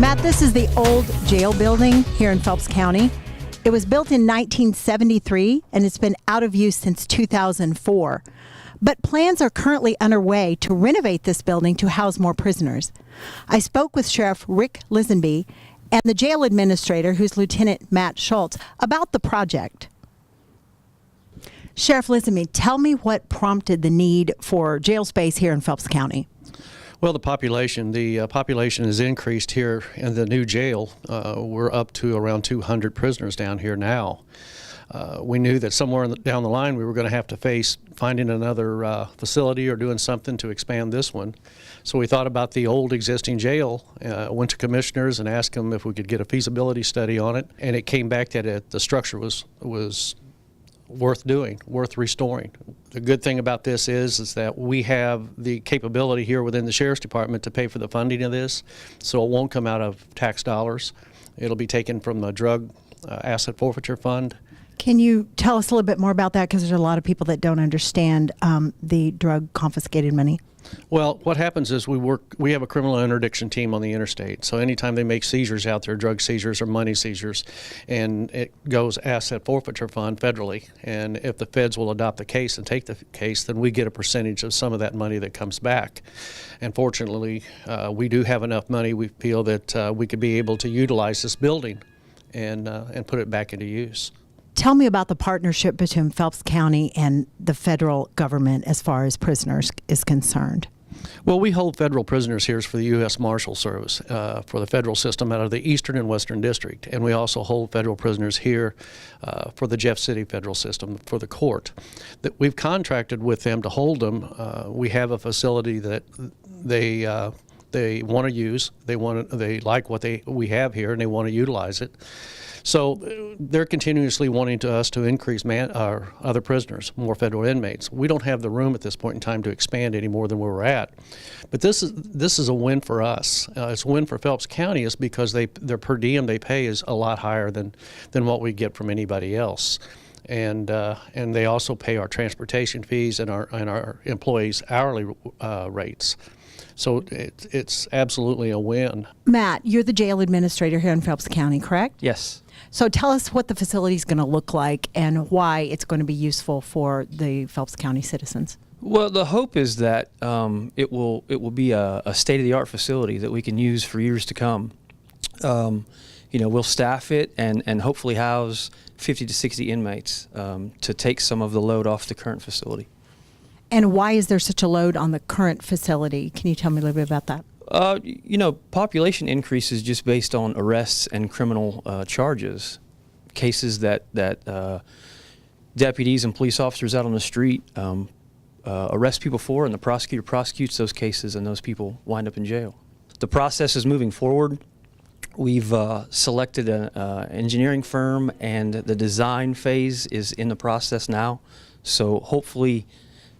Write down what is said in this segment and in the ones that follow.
Matt, this is the old jail building here in Phelps County. It was built in 1973, and it's been out of use since 2004. But plans are currently underway to renovate this building to house more prisoners. I spoke with Sheriff Rick Lisenby and the jail administrator, who's Lieutenant Matt Schultz, about the project. Sheriff Lisenby, tell me what prompted the need for jail space here in Phelps County. Well, the population has increased here in the new jail. We're up to around 200 prisoners down here now. We knew that somewhere down the line we were going to have to face finding another facility or doing something to expand this one. So we thought about the old existing jail, went to commissioners and asked them if we could get a feasibility study on it, and it came back that the structure was worth doing, worth restoring. The good thing about this is that we have the capability here within the Sheriff's Department to pay for the funding of this, so it won't come out of tax dollars. It'll be taken from the drug asset forfeiture fund. Can you tell us a little bit more about that? Because there's a lot of people that don't understand the drug confiscated money. Well, what happens is we have a criminal interdiction team on the interstate. So anytime they make seizures out there, drug seizures or money seizures, and it goes asset forfeiture fund federally. And if the feds will adopt the case and take the case, then we get a percentage of some of that money that comes back. And fortunately, we do have enough money. We feel that we could be able to utilize this building and put it back into use. Tell me about the partnership between Phelps County and the federal government as far as prisoners is concerned. Well, we hold federal prisoners here for the U.S. Marshal Service for the federal system out of the Eastern and Western District. And we also hold federal prisoners here for the Jeff City federal system for the court. That we've contracted with them to hold them. We have a facility that they want to use. They like what we have here, and they want to utilize it. So they're continuously wanting us to increase our other prisoners, more federal inmates. We don't have the room at this point in time to expand any more than where we're at. But this is a win for us. It's a win for Phelps County is because their per diem they pay is a lot higher than what we get from anybody else. And they also pay our transportation fees and our employees' hourly rates. So it's absolutely a win. Matt, you're the jail administrator here in Phelps County, correct? Yes. So tell us what the facility is going to look like and why it's going to be useful for the Phelps County citizens. Well, the hope is that it will be a state-of-the-art facility that we can use for years to come. We'll staff it and hopefully house 50 to 60 inmates to take some of the load off the current facility. And why is there such a load on the current facility? Can you tell me a little bit about that? Population increases just based on arrests and criminal charges. Cases that deputies and police officers out on the street arrest people for, and the prosecutor prosecutes those cases, and those people wind up in jail. The process is moving forward. We've selected an engineering firm, and the design phase is in the process now. So hopefully,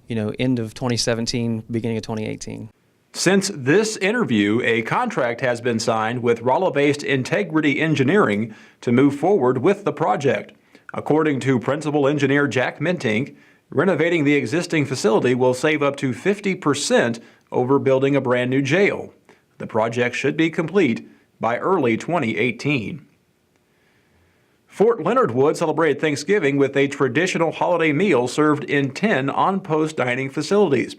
end of 2017, beginning of 2018. Since this interview, a contract has been signed with Rolla-based Integrity Engineering to move forward with the project. According to Principal Engineer Jack Mentink, renovating the existing facility will save up to 50% over building a brand new jail. The project should be complete by early 2018. Fort Leonard Wood celebrated Thanksgiving with a traditional holiday meal served in 10 on-post dining facilities.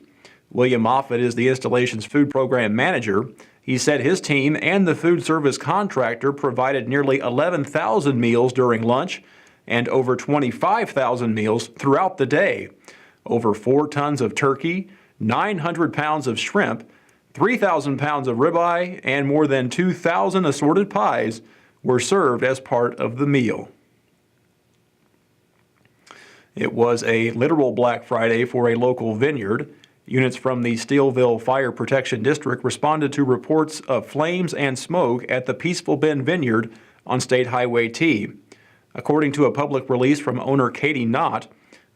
William Moffitt is the installation's food program manager. He said his team and the food service contractor provided nearly 11,000 meals during lunch and over 25,000 meals throughout the day. Over 4 tons of turkey, 900 pounds of shrimp, 3,000 pounds of ribeye, and more than 2,000 assorted pies were served as part of the meal. It was a literal Black Friday for a local vineyard. Units from the Steelville Fire Protection District responded to reports of flames and smoke at the Peaceful Bend Vineyard on State Highway T. According to a public release from owner Katie Knott,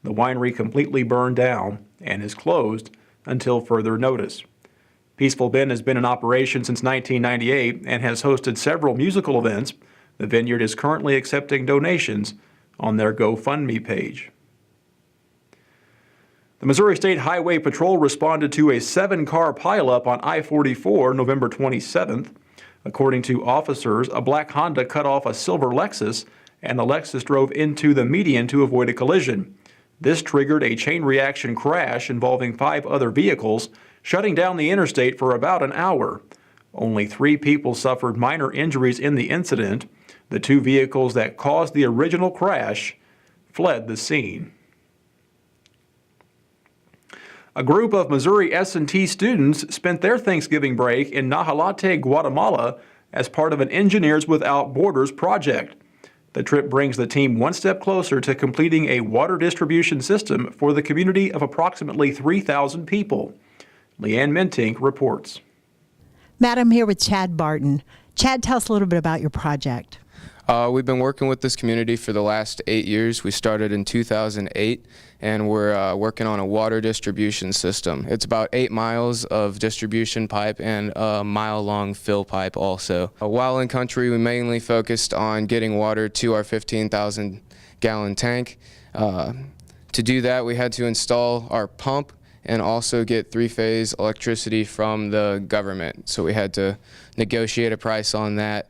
the winery completely burned down and is closed until further notice. Peaceful Bend has been in operation since 1998 and has hosted several musical events. The vineyard is currently accepting donations on their GoFundMe page. The Missouri State Highway Patrol responded to a 7-car pileup on I-44 November 27th. According to officers, a black Honda cut off a silver Lexus, and the Lexus drove into the median to avoid a collision. This triggered a chain reaction crash involving 5 other vehicles, shutting down the interstate for about an hour. Only 3 people suffered minor injuries in the incident. The 2 vehicles that caused the original crash fled the scene. A group of Missouri S&T students spent their Thanksgiving break in Nahalate, Guatemala, as part of an Engineers Without Borders project. The trip brings the team one step closer to completing a water distribution system for the community of approximately 3,000 people. Leanne Mentink reports. Matt, I'm here with Chad Barton. Chad, tell us a little bit about your project. We've been working with this community for the last 8 years. We started in 2008, and we're working on a water distribution system. It's about 8 miles of distribution pipe and a mile-long fill pipe also. While in country, we mainly focused on getting water to our 15,000-gallon tank. To do that, we had to install our pump and also get 3-phase electricity from the government. So we had to negotiate a price on that.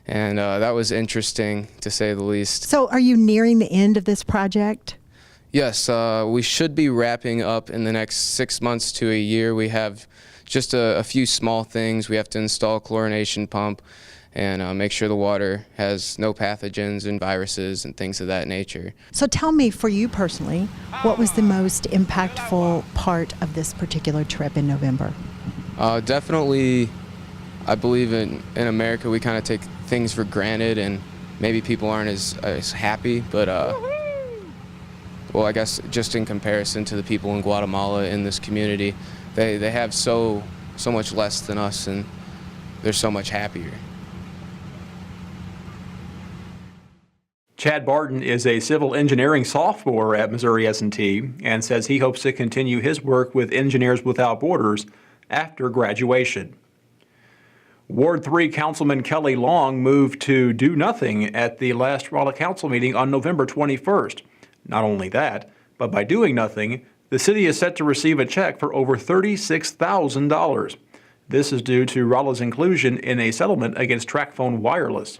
And that was interesting, to say the least. So are you nearing the end of this project? Yes, we should be wrapping up in the next 6 months to a year. We have just a few small things. We have to install a chlorination pump and make sure the water has no pathogens and viruses and things of that nature. So tell me, for you personally, what was the most impactful part of this particular trip in November? Definitely, I believe in America we kind of take things for granted, and maybe people aren't as happy, but well, I guess just in comparison to the people in Guatemala in this community, they have so much less than us, and they're so much happier. Chad Barton is a civil engineering sophomore at Missouri S&T and says he hopes to continue his work with Engineers Without Borders after graduation. Ward 3 Councilman Kelly Long moved to do nothing at the last Rolla Council meeting on November 21st. Not only that, but by doing nothing, the city is set to receive a check for over $36,000. This is due to Rolla's inclusion in a settlement against TracFone Wireless.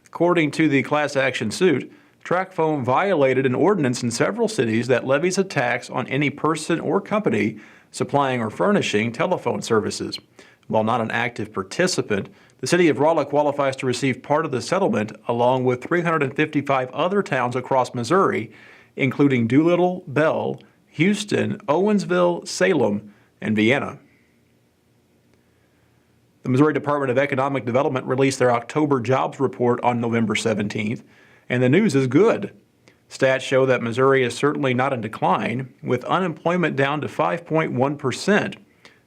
According to the class action suit, TracFone violated an ordinance in several cities that levies a tax on any person or company supplying or furnishing telephone services. While not an active participant, the city of Rolla qualifies to receive part of the settlement along with 355 other towns across Missouri, including Doolittle, Bell, Houston, Owensville, Salem, and Vienna. The Missouri Department of Economic Development released their October jobs report on November 17th, and the news is good. Stats show that Missouri is certainly not in decline, with unemployment down to 5.1%.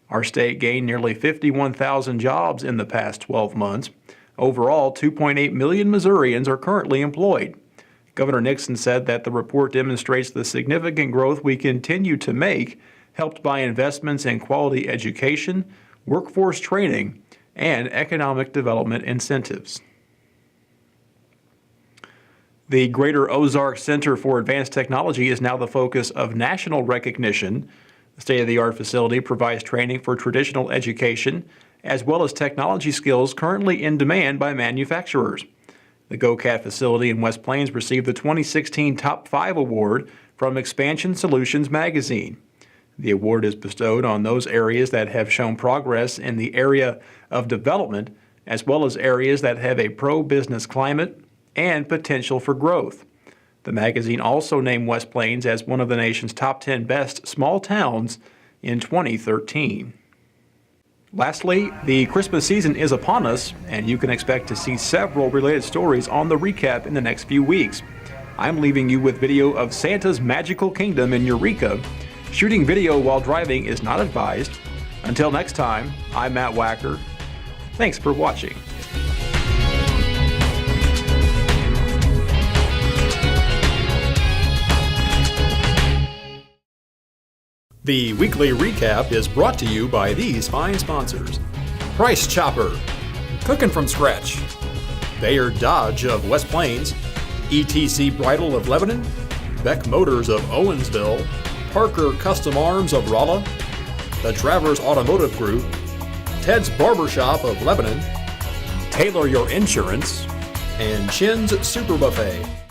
Our state gained nearly 51,000 jobs in the past 12 months. Overall, 2.8 million Missourians are currently employed. Governor Nixon said that the report demonstrates the significant growth we continue to make, helped by investments in quality education, workforce training, and economic development incentives. The Greater Ozark Center for Advanced Technology is now the focus of national recognition. The state-of-the-art facility provides training for traditional education as well as technology skills currently in demand by manufacturers. The GoCat facility in West Plains received the 2016 Top 5 Award from Expansion Solutions magazine. The award is bestowed on those areas that have shown progress in the area of development, as well as areas that have a pro-business climate and potential for growth. The magazine also named West Plains as one of the nation's top 10 best small towns in 2013. Lastly, the Christmas season is upon us, and you can expect to see several related stories on the recap in the next few weeks. I'm leaving you with video of Santa's Magical Kingdom in Eureka. Shooting video while driving is not advised. Until next time, I'm Matt Wacker. Thanks for watching. The weekly recap is brought to you by these fine sponsors: Price Chopper, cooking from scratch; Bayard Dodge of West Plains; ETC Bridal of Lebanon; Beck Motors of Owensville; Parker Custom Arms of Rolla; the Travers Automotive Group; Ted's Barbershop of Lebanon; Tailor Your Insurance, and Chin's Super Buffet.